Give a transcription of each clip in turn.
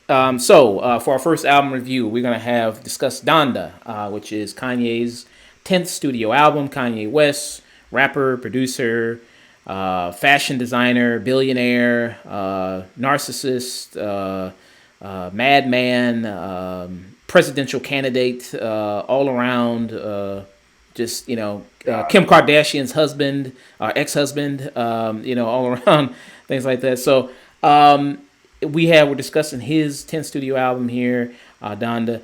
For our first album review, we're gonna have discuss Donda, which is Kanye's 10th studio album. Kanye West, rapper, producer, fashion designer, billionaire, narcissist, madman, presidential candidate, all around. Just Kim Kardashian's husband, ex-husband, all around things like that. So we're discussing his 10th studio album here, Donda.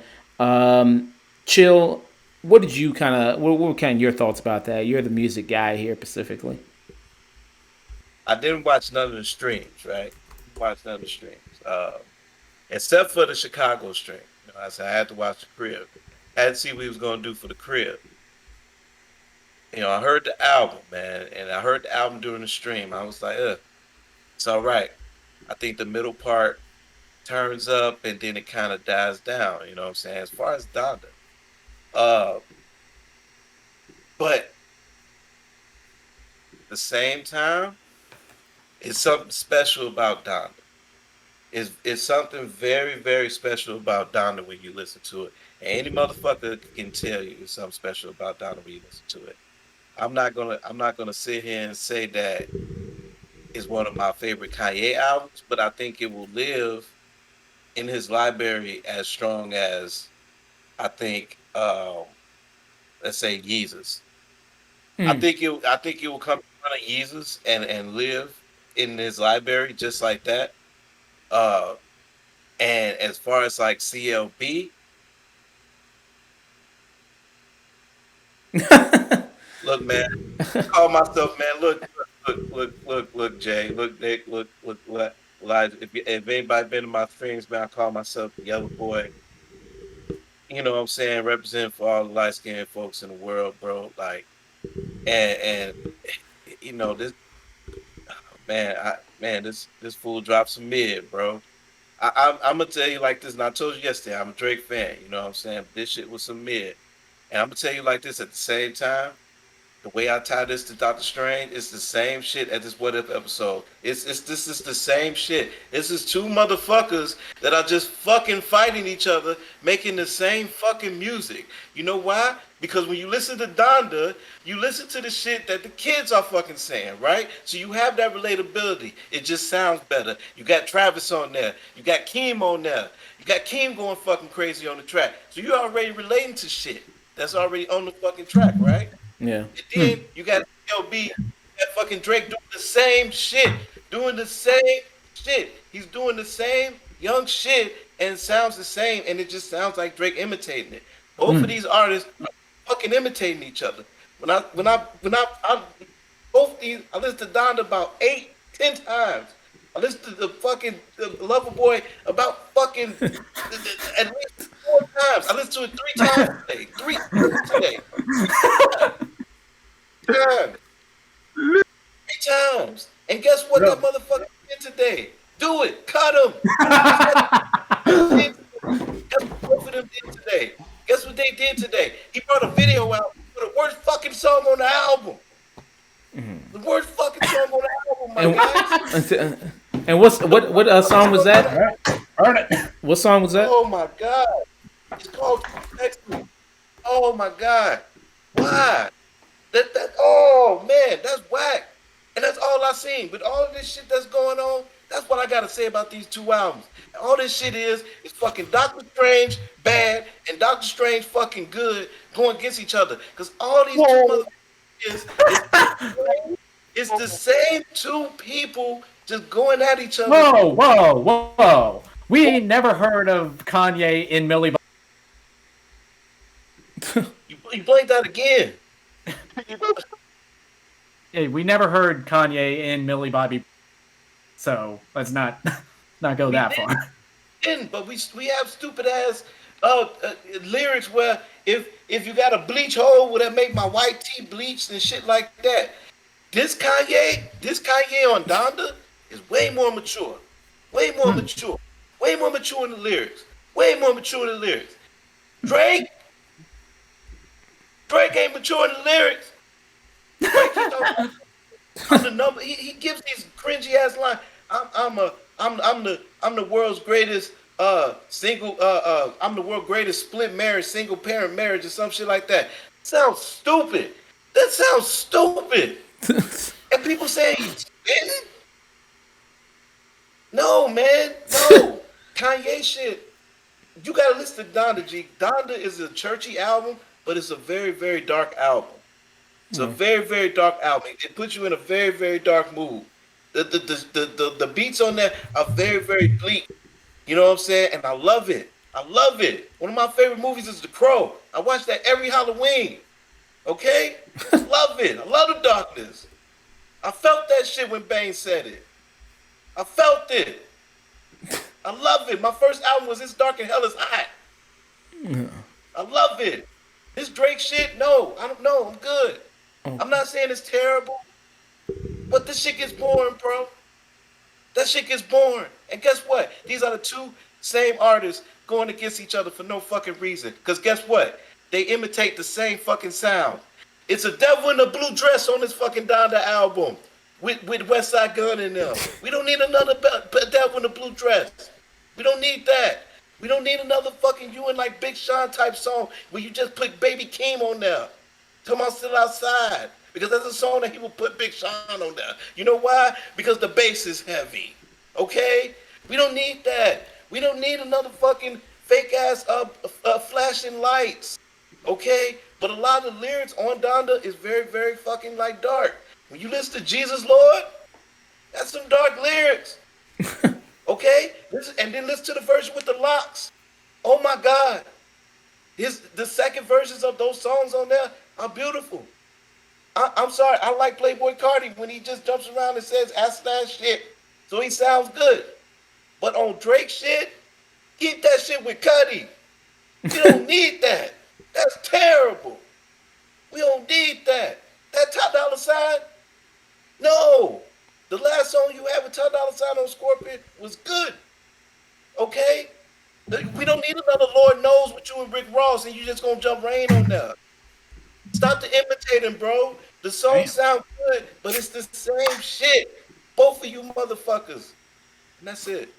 Chill. What did you kind of? What were kind of your thoughts about that? You're the music guy here, specifically. I didn't watch none of the streams, right? Watch none of the streams, except for the Chicago stream. I said I had to watch the crib. I had to see what he was gonna do for the crib. I heard the album, man, and I heard the album during the stream. I was like, it's all right. I think the middle part turns up and then it kind of dies down. You know what I'm saying? As far as Donda, uh, but at the same time, it's something special about Donda. It's something very, very special about Donda when you listen to it. And any motherfucker can tell you it's something special about Donda when you listen to it. I'm not gonna sit here and say that it's one of my favorite Kanye albums, but I think it will live in his library as strong as I think let's say Yeezus. I think it will come in front of Yeezus and live in his library just like that. Uh and as far as like CLB, look man, call myself man, look Jay, look Nick, look what Elijah. If anybody been to my streams, man, I call myself the yellow boy. You know what I'm saying? Represent for all the light skinned folks in the world, bro. Like and this this fool dropped some mid, bro. I'm gonna tell you like this, and I told you yesterday, I'm a Drake fan. You know what I'm saying? This shit was some mid, and I'm gonna tell you like this at the same time. The way I tie this to Doctor Strange, it's the same shit at this What If episode. It's this is the same shit. This is two motherfuckers that are just fucking fighting each other, making the same fucking music. You know why? Because when you listen to Donda, you listen to the shit that the kids are fucking saying, right? So you have that relatability. It just sounds better. You got Travis on there. You got Keem on there. You got Keem going fucking crazy on the track. So you're already relating to shit that's already on the fucking track, right? Yeah. And then you got LB, that fucking Drake doing the same shit, doing the same shit. He's doing the same young shit and sounds the same, and it just sounds like Drake imitating it. Both of these artists are fucking imitating each other. I both these I listened to Donda about 8, 10 times. I listened to the Lover Boy about fucking at least 4 times. I listened to it 3 times today. 3 times today. Times. 3 times. And guess what that motherfucker did today? Do it. Cut him. Guess what? Guess what both of them did today? Guess what they did today? He brought a video out for the worst fucking song on the album. The worst fucking song on the album, my guys. And and what song was Song on the that? album. Earn it. What song was that? Oh my god. It's called Text Me. Oh my god. Why? Oh man, that's whack. And that's all I seen. With all of this shit that's going on, that's what I gotta say about these two albums. And all this shit is fucking Doctor Strange bad and Doctor Strange fucking good going against each other. Cause all these two Whoa. motherfuckers is the same two people just going at each other. Whoa, whoa, whoa. We ain't never heard of Kanye in Millie Bobby. You blinked out again. Hey, we never heard Kanye in Millie Bobby. So let's not not go We that did. far. Didn't, but we have stupid ass lyrics where if you got a bleach hole, will that make my white tee bleach and shit like that? This Kanye on Donda is way more mature, way more mature, way more mature in the lyrics, way more mature in the lyrics. Drake, Drake ain't mature in the lyrics. Drake, he don't, I'm the number. He gives these cringy ass lines. I'm the world's greatest single I'm the world greatest split marriage, single parent marriage, or some shit like that. Sounds stupid. That sounds stupid. And people say he's spitting? No, man, no. Kanye shit. You gotta listen to Donda G. Donda is a churchy album, but it's a very, very dark album. It's a very, very dark album. It puts you in a very, very dark mood. The beats on there are very, very bleak. You know what I'm saying? And I love it. I love it. One of my favorite movies is The Crow. I watch that every Halloween. Okay? I love it. I love the darkness. I felt that shit when Bane said it. I felt it. I love it. My first album was It's Dark and Hell is Hot. I love it. This Drake shit, no. I don't know. I'm good. I'm not saying it's terrible, but this shit gets boring, bro. That shit gets boring. And guess what? These are the two same artists going against each other for no fucking reason. Because guess what? They imitate the same fucking sound. It's a devil in a blue dress on this fucking Donda album with West Side Gun in them. We don't need another devil in a blue dress. We don't need that. We don't need another fucking you and like Big Sean type song where you just put Baby Keem on there. Talking about Still Outside. Because that's a song that he will put Big Sean on there. You know why? Because the bass is heavy. Okay? We don't need that. We don't need another fucking fake ass flashing lights. Okay? But a lot of the lyrics on Donda is very, very fucking like dark. When you listen to Jesus Lord, that's some dark lyrics. Okay? And then listen to the version with the locks. Oh my God. The second versions of those songs on there are beautiful. I'm sorry, I like Playboy Cardi when he just jumps around and says asinine shit, so he sounds good. But on Drake shit, keep that shit with Cudi. We don't need that. That's terrible. We don't need that. That Top Dollar Sign, no. The last song you had with Top Dollar Sign on Scorpion was good. Okay? We don't need another Lord Knows with you and Rick Ross and you just gonna jump rain on there. Stop the imitating, bro. The songs Damn. sound good, but it's the same shit. Both of you motherfuckers. And that's it.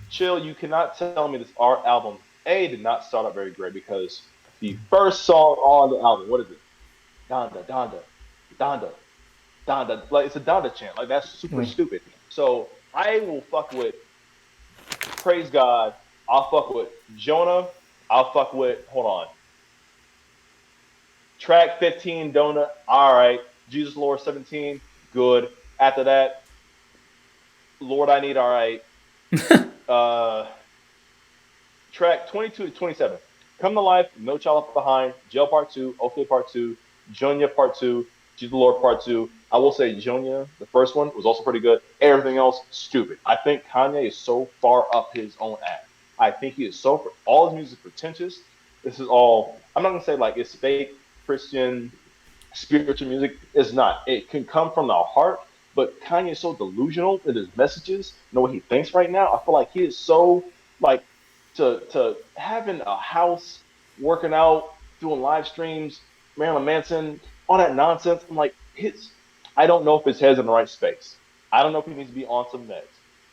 Chill, you cannot tell me this art album A did not start out very great because the first song on the album, what is it? Donda, Donda, Donda, Donda. Like it's a Donda chant. Like that's super stupid. So I will fuck with Praise God. I'll fuck with Jonah. I'll fuck with hold on. Track 15, Donut. All right. Jesus Lord 17. Good. After that, Lord I Need. All right. Uh, track 22 to 27. Come to Life, No Child Left Behind, Jail Part 2, OK Part 2, Jonia Part 2, Jesus Lord Part 2. I will say Jonia, the first one, was also pretty good. Everything else, stupid. I think Kanye is so far up his own ass. I think he is so, all his music is pretentious. This is all, I'm not going to say like it's fake Christian spiritual music. It's not. It can come from the heart, but Kanye is so delusional in his messages, you know what he thinks right now. I feel like he is so like to having a house, working out, doing live streams, Marilyn Manson, all that nonsense. I'm like, his. I don't know if his head's in the right space. I don't know if he needs to be on some meds.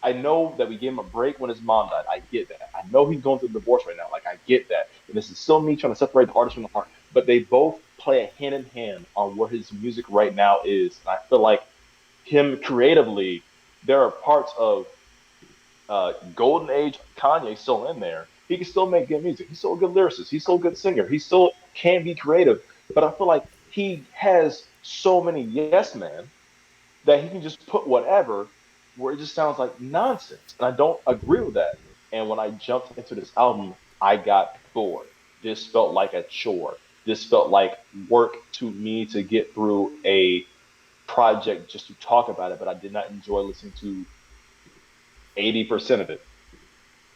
I know that we gave him a break when his mom died. I get that. I know he's going through a divorce right now. Like I get that. And this is still me trying to separate the artist from the art. But they both play a hand in hand on where his music right now is. And I feel like him creatively, there are parts of golden age Kanye still in there. He can still make good music. He's still a good lyricist. He's still a good singer. He still can be creative. But I feel like he has so many yes men that he can just put whatever where it just sounds like nonsense. And I don't agree with that. And when I jumped into this album, I got bored. This felt like a chore. This felt like work to me to get through a project just to talk about it, but I did not enjoy listening to 80% of it.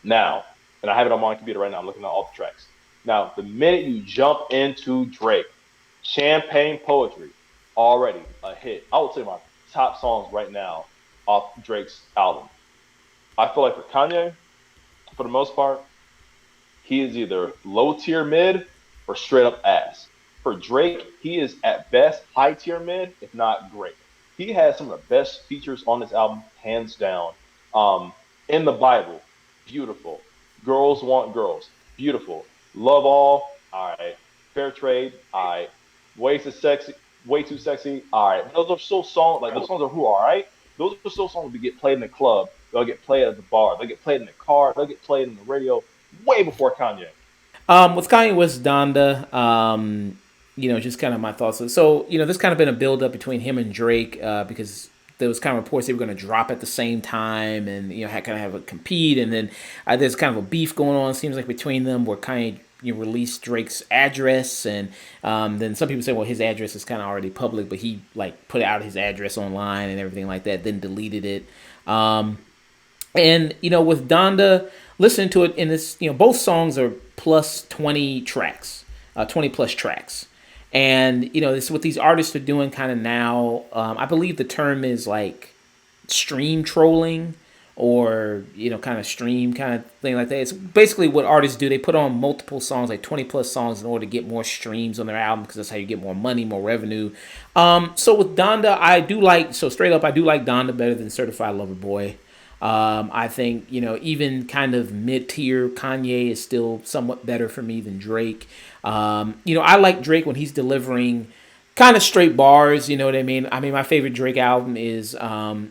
Now, and I have it on my computer right now, I'm looking at all the tracks. Now, the minute you jump into Drake, Champagne Poetry, already a hit. I would say my top songs right now off Drake's album. I feel like for Kanye, for the most part, he is either low tier mid or straight up ass. For Drake, he is at best high tier mid, if not great. He has some of the best features on this album, hands down. In the Bible, beautiful. Girls want girls. Beautiful. Love all. All right. Fair trade. All right. Way too sexy. Way too sexy. All right. Those are still songs. Like those songs are who. All right. Those are still songs that get played in the club. They'll get played at the bar. They'll get played in the car. They'll get played in the radio. Way before Kanye. With Kanye West Donda, just kind of my thoughts. So, this kind of been a build up between him and Drake because there was kind of reports they were going to drop at the same time and, had kind of have a compete. And then there's kind of a beef going on, seems like, between them where Kanye released Drake's address. And then some people say, well, his address is kind of already public, but he, like, put out his address online and everything like that, then deleted it. And with Donda, listening to it in this, both songs are plus 20 tracks, 20 plus tracks. And, this what these artists are doing kind of now. I believe the term is like stream trolling or, kind of stream kind of thing like that. It's basically what artists do. They put on multiple songs, like 20 plus songs in order to get more streams on their album because that's how you get more money, more revenue. So with Donda, straight up, I do like Donda better than Certified Lover Boy. I think, even kind of mid-tier Kanye is still somewhat better for me than Drake. I like Drake when he's delivering kind of straight bars, you know what I mean? I mean, my favorite Drake album is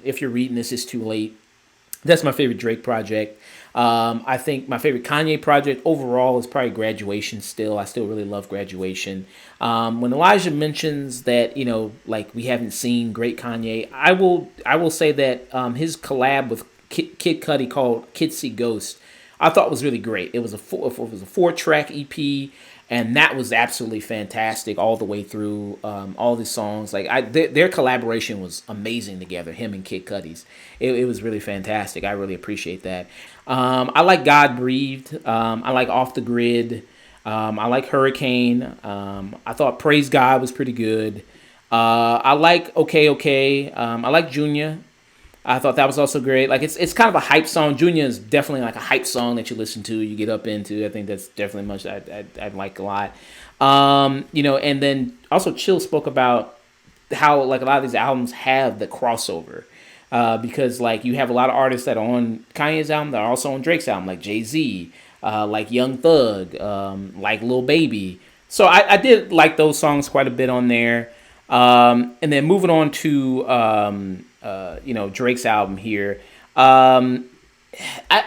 If You're Reading This, It's Too Late. That's my favorite Drake project. I think my favorite Kanye project overall is probably Graduation still. I still really love Graduation. When Elijah mentions that, like we haven't seen great Kanye, I will say that his collab with Kid Cudi called Kids See Ghost, I thought was really great. It was a 4-track EP, and that was absolutely fantastic all the way through. All the songs, like their collaboration was amazing together. Him and Kid Cudi's, it was really fantastic. I really appreciate that. I like God Breathed. I like Off the Grid. I like Hurricane. I thought Praise God was pretty good. I like Okay. I like Junior. I thought that was also great. Like it's kind of a hype song. Junior is definitely like a hype song that you listen to, you get up into. I think that's definitely much I'd like a lot. And then also Chill spoke about how like a lot of these albums have the crossover. Because like you have a lot of artists that are on Kanye's album that are also on Drake's album, like Jay-Z, like Young Thug, like Lil Baby. So I did like those songs quite a bit on there. And then moving on to Drake's album here. I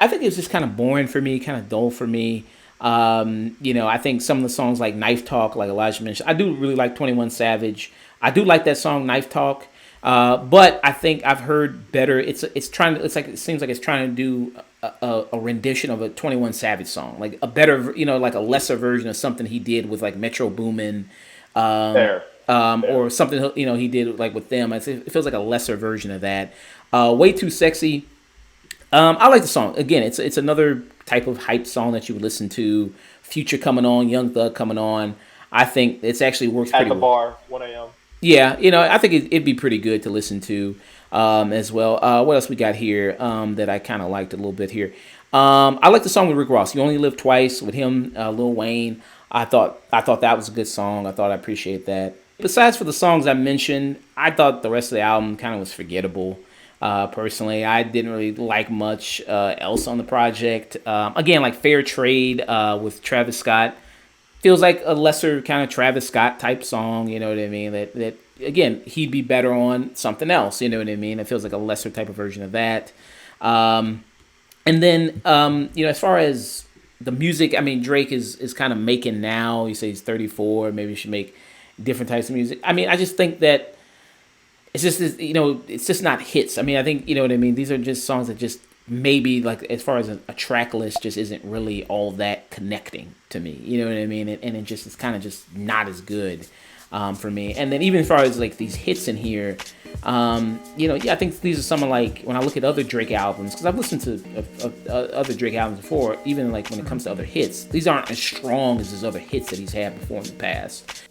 think it was just kind of boring for me, kind of dull for me. I think some of the songs like Knife Talk, like Elijah mentioned, I do really like 21 Savage. I do like that song Knife Talk. But I think I've heard better. It seems like it's trying to do a rendition of a 21 Savage song, like a better, like a lesser version of something he did with like Metro Boomin, Fair. or something he did like with them. It feels like a lesser version of that. Way Too Sexy. I like the song. Again, it's another type of hype song that you would listen to. Future coming on, Young Thug coming on. I think it's actually works At pretty the well. bar, 1 a.m. Yeah, I think it'd be pretty good to listen to as well. What else we got here that I kind of liked a little bit here? I like the song with Rick Ross, You Only Live Twice, with him, Lil Wayne. I thought that was a good song. I appreciate that. Besides for the songs I mentioned, I thought the rest of the album kind of was forgettable. Personally, I didn't really like much else on the project. Again, like Fair Trade with Travis Scott. Feels like a lesser kind of Travis Scott type song, you know what I mean? That again, he'd be better on something else, you know what I mean? It feels like a lesser type of version of that. And then, as far as the music, I mean, Drake is kind of making now. You say he's 34, maybe he should make different types of music. I mean, I just think that it's just, it's just not hits. I mean, I think, you know what I mean? These are just songs that just maybe like as far as a track list just isn't really all that connecting to me, you know what I mean, and it just is kind of just not as good for me. And then even as far as like these hits in here, I think these are some of like when I look at other Drake albums, because I've listened to other Drake albums before, even like when it comes to other hits, these aren't as strong as his other hits that he's had before in the past.